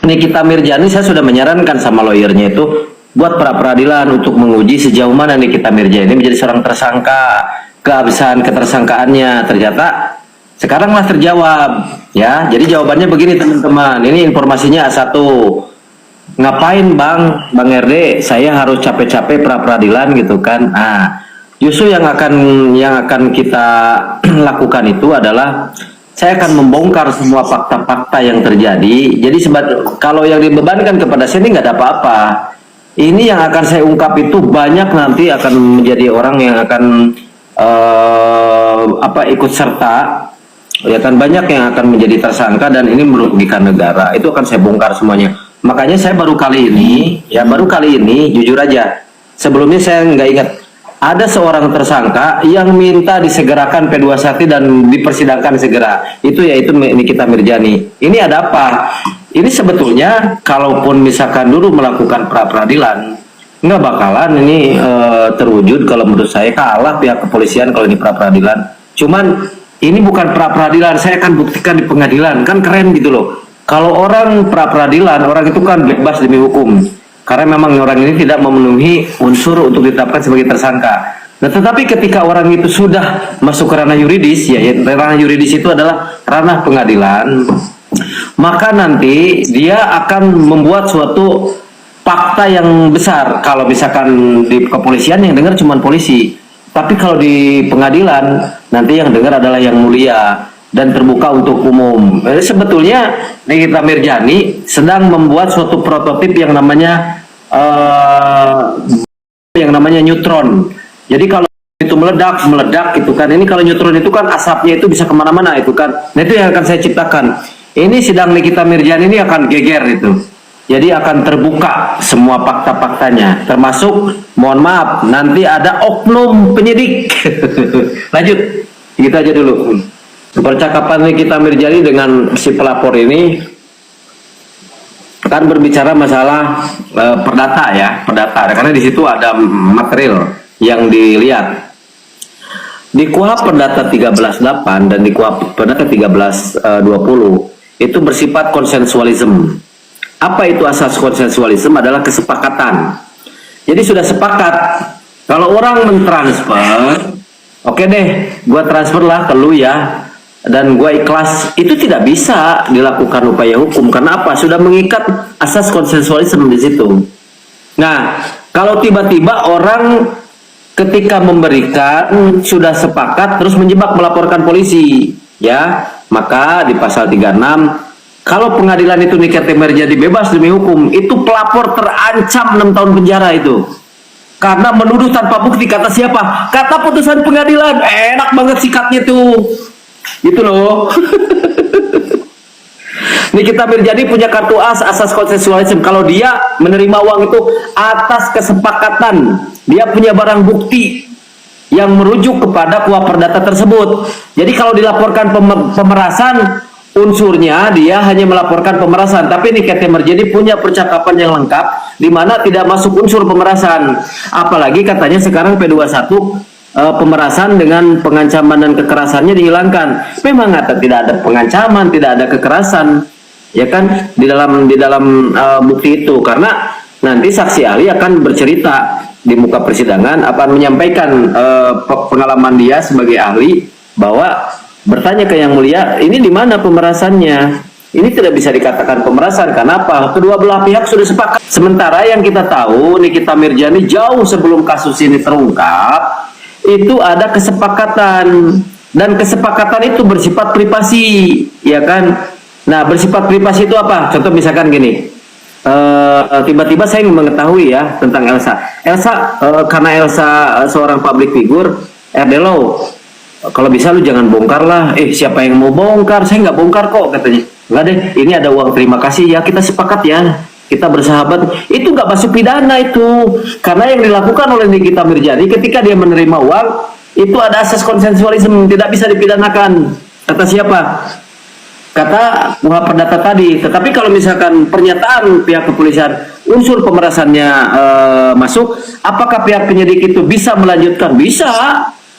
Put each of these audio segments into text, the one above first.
Nikita Mirjani, saya sudah menyarankan sama lawyernya itu buat pra peradilan untuk menguji sejauh mana Nikita Mirjani menjadi seorang tersangka, keabsahan ketersangkaannya. Ternyata sekaranglah terjawab ya. Jadi jawabannya begini teman-teman, ini informasinya A1. Ngapain Bang RD saya harus capek-capek pra peradilan gitu kan. Nah, justru yang akan kita lakukan itu adalah saya akan membongkar semua fakta-fakta yang terjadi. Jadi kalau yang dibebankan kepada saya ini nggak ada apa-apa. Ini yang akan saya ungkap itu banyak nanti akan menjadi orang yang akan ikut serta, ya kan, banyak yang akan menjadi tersangka dan ini merugikan negara. Itu akan saya bongkar semuanya. Makanya saya baru kali ini jujur aja, sebelumnya saya nggak ingat ada seorang tersangka yang minta disegerakan P21 dan dipersidangkan segera. Itu yaitu Nikita Mirjani. Ini ada apa? Ini sebetulnya kalaupun misalkan dulu melakukan pra peradilan, nggak bakalan ini terwujud. Kalau menurut saya kalah pihak kepolisian kalau ini pra peradilan. Cuman ini bukan pra peradilan, saya akan buktikan di pengadilan. Kan keren gitu loh. Kalau orang pra peradilan, orang itu kan bebas demi hukum. Karena memang orang ini tidak memenuhi unsur untuk ditetapkan sebagai tersangka. Nah, tetapi ketika orang itu sudah masuk ke ranah yuridis, ya ranah yuridis itu adalah ranah pengadilan, maka nanti dia akan membuat suatu fakta yang besar. Kalau misalkan di kepolisian yang dengar cuma polisi, tapi kalau di pengadilan nanti yang dengar adalah yang mulia dan terbuka untuk umum. Sebetulnya Nikita Mirjani sedang membuat suatu prototip yang namanya neutron. Jadi kalau itu meledak itu kan, ini kalau neutron itu kan asapnya itu bisa kemana-mana itu kan. Nah itu yang akan saya ciptakan. Ini sidang Nikita Mirjani ini akan geger itu. Jadi akan terbuka semua fakta-faktanya, termasuk mohon maaf nanti ada oknum penyidik. Lanjut, kita aja dulu. Percakapan Nikita Mirjani dengan si pelapor ini kan berbicara masalah perdata ya, karena di situ ada material yang dilihat. Di KUHP Perdata 13.8 dan di KUHP Perdata 13.20 itu bersifat konsensualisme. Apa itu asas konsensualisme? Adalah kesepakatan. Jadi sudah sepakat kalau orang mentransfer, oke deh, gua transfer lah ke lu ya, dan gue ikhlas, itu tidak bisa dilakukan upaya hukum. Karena apa? Sudah mengikat asas konsensualisme di situ. Nah, kalau tiba-tiba orang ketika memberikan sudah sepakat terus menjebak melaporkan polisi, ya, maka di pasal 36 kalau pengadilan itu Nikita Mirjani bebas demi hukum, itu pelapor terancam 6 tahun penjara itu. Karena menuduh tanpa bukti. Kata siapa? Kata putusan pengadilan. Enak banget sikapnya tuh. Gitu loh. Nikita Mirjani punya kartu as, asas konsensualisme. Kalau dia menerima uang itu atas kesepakatan, dia punya barang bukti yang merujuk kepada KUHP Perdata tersebut. Jadi kalau dilaporkan pemerasan, unsurnya dia hanya melaporkan pemerasan. Tapi Nikita Mirjani punya percakapan yang lengkap di mana tidak masuk unsur pemerasan. Apalagi katanya sekarang P21 pemerasan dengan pengancaman dan kekerasannya dihilangkan. Memang tidak ada pengancaman, tidak ada kekerasan, ya kan, di dalam bukti itu. Karena nanti saksi ahli akan bercerita di muka persidangan, akan menyampaikan pengalaman dia sebagai ahli, bahwa bertanya ke yang mulia, ini di mana pemerasannya? Ini tidak bisa dikatakan pemerasan. Kenapa? Kedua belah pihak sudah sepakat. Sementara yang kita tahu, Nikita Mirjani jauh sebelum kasus ini terungkap, itu ada kesepakatan, dan kesepakatan itu bersifat privasi, ya kan. Nah, bersifat privasi itu apa? Contoh misalkan gini, tiba-tiba saya mengetahui ya tentang Elsa, karena Elsa seorang public figure, RDLO, kalau bisa lu jangan bongkar lah. Siapa yang mau bongkar? Saya nggak bongkar kok, katanya. Nggak deh, ini ada uang terima kasih ya, kita sepakat ya, kita bersahabat. Itu nggak masuk pidana itu, karena yang dilakukan oleh Nikita Mirjani ketika dia menerima uang itu ada asas konsensualisme, tidak bisa dipidanakan. Kata siapa? Kata KUHP Perdata tadi. Tetapi kalau misalkan pernyataan pihak kepolisian unsur pemerasannya masuk, apakah pihak penyidik itu bisa melanjutkan? Bisa.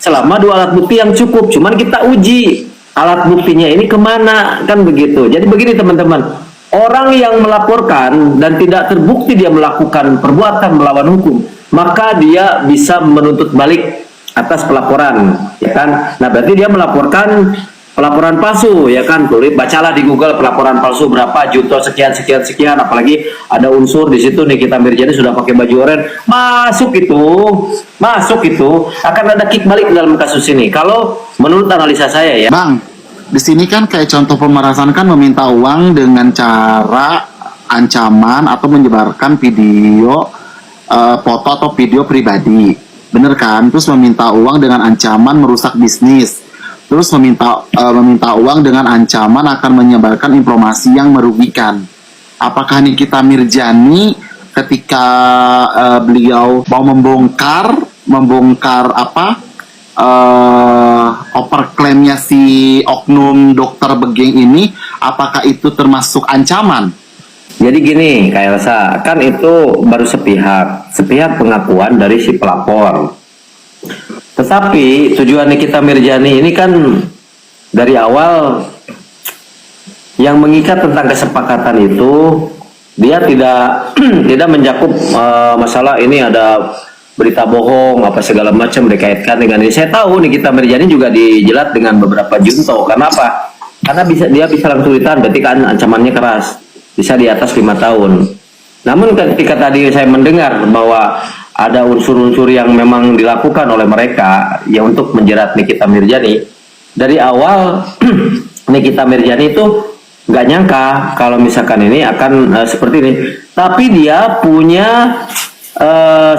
selama 2 alat bukti yang cukup. Cuman kita uji alat buktinya ini kemana, kan begitu. Jadi begini teman-teman, orang yang melaporkan dan tidak terbukti dia melakukan perbuatan melawan hukum, maka dia bisa menuntut balik atas pelaporan, ya kan? Nah, berarti dia melaporkan pelaporan palsu, ya kan? Tulis, bacalah di Google pelaporan palsu berapa juta sekian sekian sekian, apalagi ada unsur di situ Nikita Mirzani sudah pakai baju oranye, masuk itu akan ada kick balik dalam kasus ini. Kalau menurut analisa saya ya. Bang, di sini kan kayak contoh pemerasan kan meminta uang dengan cara ancaman atau menyebarkan video, foto atau video pribadi, bener kan? Terus meminta uang dengan ancaman merusak bisnis. Terus meminta uang dengan ancaman akan menyebarkan informasi yang merugikan. Apakah Nikita Mirzani ketika beliau mau membongkar overklaimnya si oknum dokter Begeng ini, apakah itu termasuk ancaman? Jadi gini, Kak Elsa, kan itu baru sepihak pengakuan dari si pelapor. Tetapi tujuan Nikita Mirzani ini kan dari awal yang mengikat tentang kesepakatan itu, dia tidak tidak mencakup masalah ini ada berita bohong apa segala macam dikaitkan dengan ini. Saya tahu Nikita Mirzani juga dijelat dengan beberapa junto. Kenapa? Karena dia bisa langsung ditahan, berarti kan ancamannya keras, bisa di atas 5 tahun. Namun ketika tadi saya mendengar bahwa ada unsur-unsur yang memang dilakukan oleh mereka ya untuk menjerat Nikita Mirzani, dari awal Nikita Mirzani itu nggak nyangka kalau misalkan ini akan seperti ini. Tapi dia punya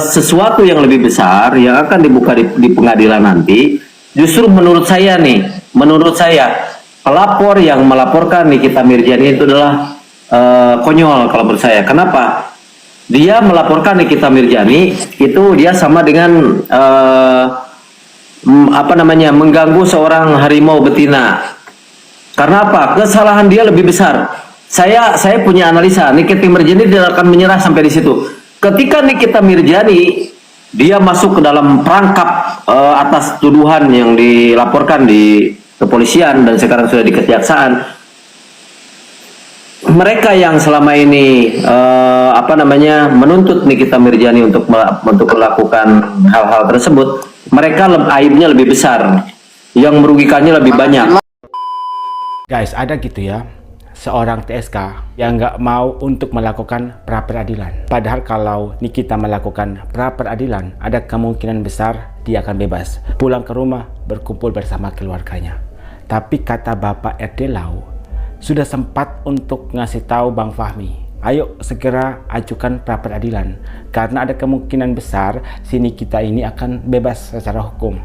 sesuatu yang lebih besar yang akan dibuka di pengadilan nanti. Justru menurut saya pelapor yang melaporkan Nikita Mirzani itu adalah konyol kalau menurut saya. Kenapa? Dia melaporkan Nikita Mirzani itu dia sama dengan mengganggu seorang harimau betina. Karena apa? Kesalahan dia lebih besar. Saya punya analisa, Nikita Mirzani tidak akan menyerah sampai di situ. Ketika Nikita Mirzani dia masuk ke dalam perangkap atas tuduhan yang dilaporkan di kepolisian dan sekarang sudah di kejaksaan, mereka yang selama ini menuntut Nikita Mirzani untuk melakukan hal-hal tersebut, mereka aibnya lebih besar, yang merugikannya lebih banyak. Guys, ada gitu ya, seorang TSK yang nggak mau untuk melakukan pra peradilan. Padahal kalau Nikita melakukan pra peradilan, ada kemungkinan besar dia akan bebas, pulang ke rumah berkumpul bersama keluarganya. Tapi kata Bapak RD Lau sudah sempat untuk ngasih tahu Bang Fahmi, ayo segera ajukan pra peradilan karena ada kemungkinan besar si Nikita ini akan bebas secara hukum.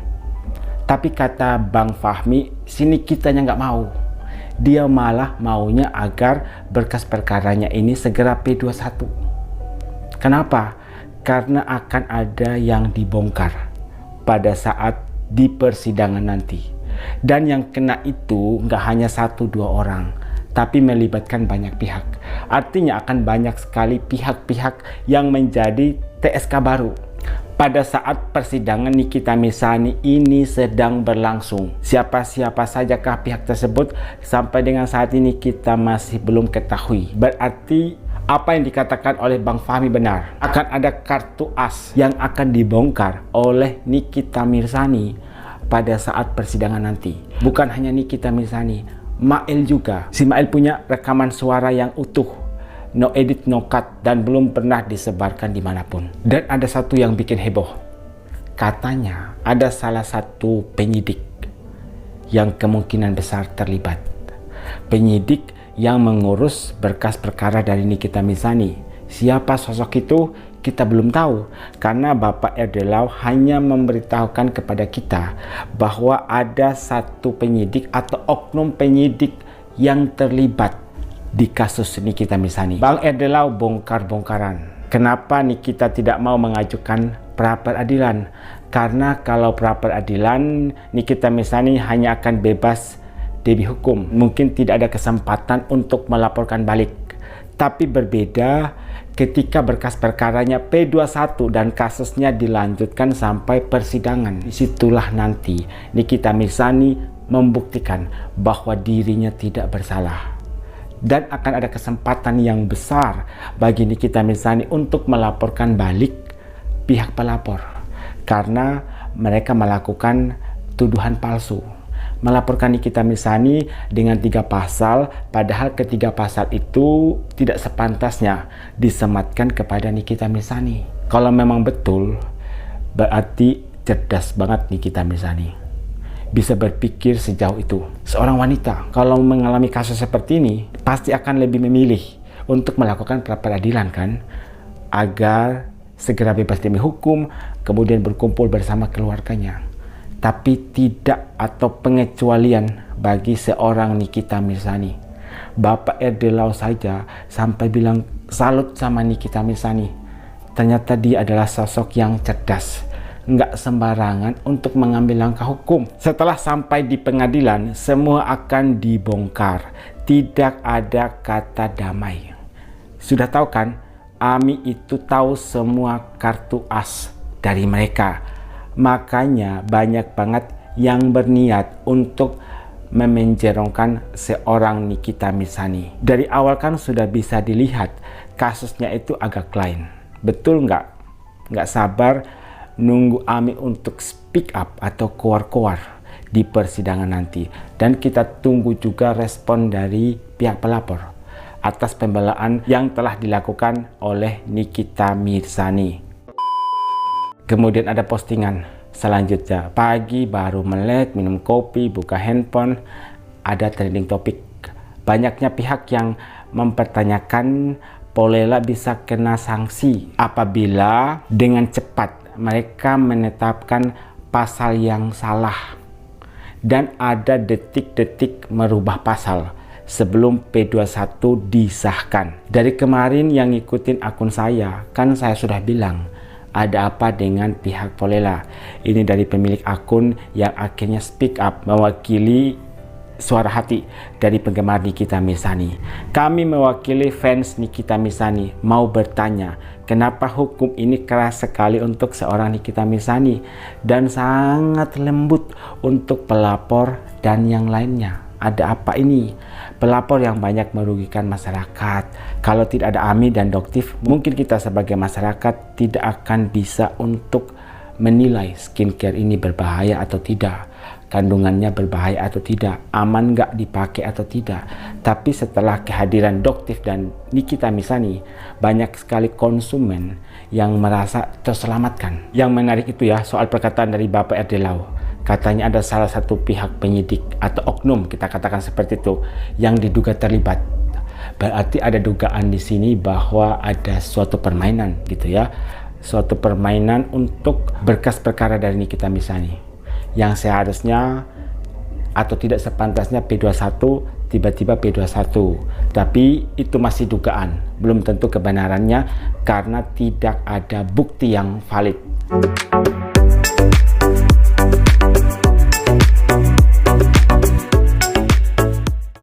Tapi kata Bang Fahmi, si Nikitanya nggak mau. Dia malah maunya agar berkas perkaranya ini segera P21. Kenapa? Karena akan ada yang dibongkar pada saat di persidangan nanti. Dan yang kena itu nggak hanya 1-2 orang, tapi melibatkan banyak pihak. Artinya akan banyak sekali pihak-pihak yang menjadi TSK baru. Pada saat persidangan Nikita Mirzani ini sedang berlangsung, siapa-siapa sajakah pihak tersebut sampai dengan saat ini kita masih belum ketahui. Berarti apa yang dikatakan oleh Bang Fahmi benar, akan ada kartu as yang akan dibongkar oleh Nikita Mirzani pada saat persidangan nanti. Bukan hanya Nikita Mirzani, Mail juga. Si Mail punya rekaman suara yang utuh, no edit, no cut, dan belum pernah disebarkan dimanapun. Dan ada satu yang bikin heboh. Katanya ada salah satu penyidik yang kemungkinan besar terlibat. Penyidik yang mengurus berkas perkara dari Nikita Mirzani. Siapa sosok itu? Kita belum tahu, karena Bapak RD Lau hanya memberitahukan kepada kita bahwa ada satu penyidik atau oknum penyidik yang terlibat di kasus Nikita Mirzani. Bang RD Lau bongkar-bongkaran. Kenapa Nikita tidak mau mengajukan pra peradilan? Karena kalau pra peradilan, Nikita Mirzani hanya akan bebas demi hukum. Mungkin tidak ada kesempatan untuk melaporkan balik. Tapi berbeda ketika berkas perkaranya P21 dan kasusnya dilanjutkan sampai persidangan. Disitulah nanti Nikita Mirzani membuktikan bahwa dirinya tidak bersalah. Dan akan ada kesempatan yang besar bagi Nikita Mirzani untuk melaporkan balik pihak pelapor. Karena mereka melakukan tuduhan palsu. Melaporkan Nikita Mirzani dengan 3 pasal, padahal ketiga pasal itu tidak sepantasnya disematkan kepada Nikita Mirzani. Kalau memang betul, berarti cerdas banget Nikita Mirzani. Bisa berpikir sejauh itu. Seorang wanita kalau mengalami kasus seperti ini, pasti akan lebih memilih untuk melakukan pra-peradilan kan? Agar segera bebas demi hukum, kemudian berkumpul bersama keluarganya. Tapi tidak atau pengecualian bagi seorang Nikita Mirzani. Bapak RD Lau saja sampai bilang salut sama Nikita Mirzani. Ternyata dia adalah sosok yang cerdas, nggak sembarangan untuk mengambil langkah hukum. Setelah sampai di pengadilan, semua akan dibongkar. Tidak ada kata damai. Sudah tahu kan, Ami itu tahu semua kartu as dari mereka. Makanya banyak banget yang berniat untuk memenjerongkan seorang Nikita Mirzani. Dari awal kan sudah bisa dilihat kasusnya itu agak lain. Betul nggak? Nggak sabar nunggu Ami untuk speak up atau keluar-keluar di persidangan nanti. Dan kita tunggu juga respon dari pihak pelapor atas pembelaan yang telah dilakukan oleh Nikita Mirzani. Kemudian ada postingan selanjutnya, pagi baru melek, minum kopi, buka handphone, ada trending topik. Banyaknya pihak yang mempertanyakan Polela bisa kena sanksi apabila dengan cepat mereka menetapkan pasal yang salah dan ada detik-detik merubah pasal sebelum P21 disahkan. Dari kemarin yang ngikutin akun saya, kan saya sudah bilang ada apa dengan pihak Polela. Ini dari pemilik akun yang akhirnya speak up mewakili suara hati dari penggemar Nikita Mirzani. Kami mewakili fans Nikita Mirzani mau bertanya, kenapa hukum ini keras sekali untuk seorang Nikita Mirzani dan sangat lembut untuk pelapor dan yang lainnya. Ada apa ini? Pelapor yang banyak merugikan masyarakat. Kalau tidak ada Ami dan Doktif, mungkin kita sebagai masyarakat tidak akan bisa untuk menilai skincare ini berbahaya atau tidak, kandungannya berbahaya atau tidak, aman nggak dipakai atau tidak. Tapi setelah kehadiran Doktif dan Nikita Mirzani, banyak sekali konsumen yang merasa terselamatkan. Yang menarik itu ya, soal perkataan dari Bapak RD Lau. Katanya ada salah satu pihak penyidik atau oknum, kita katakan seperti itu, yang diduga terlibat. Berarti ada dugaan di sini bahwa ada suatu permainan gitu ya. Suatu permainan untuk berkas perkara dari Nikita Mirzani yang seharusnya atau tidak sepantasnya P21 tiba-tiba P21. Tapi itu masih dugaan, belum tentu kebenarannya karena tidak ada bukti yang valid.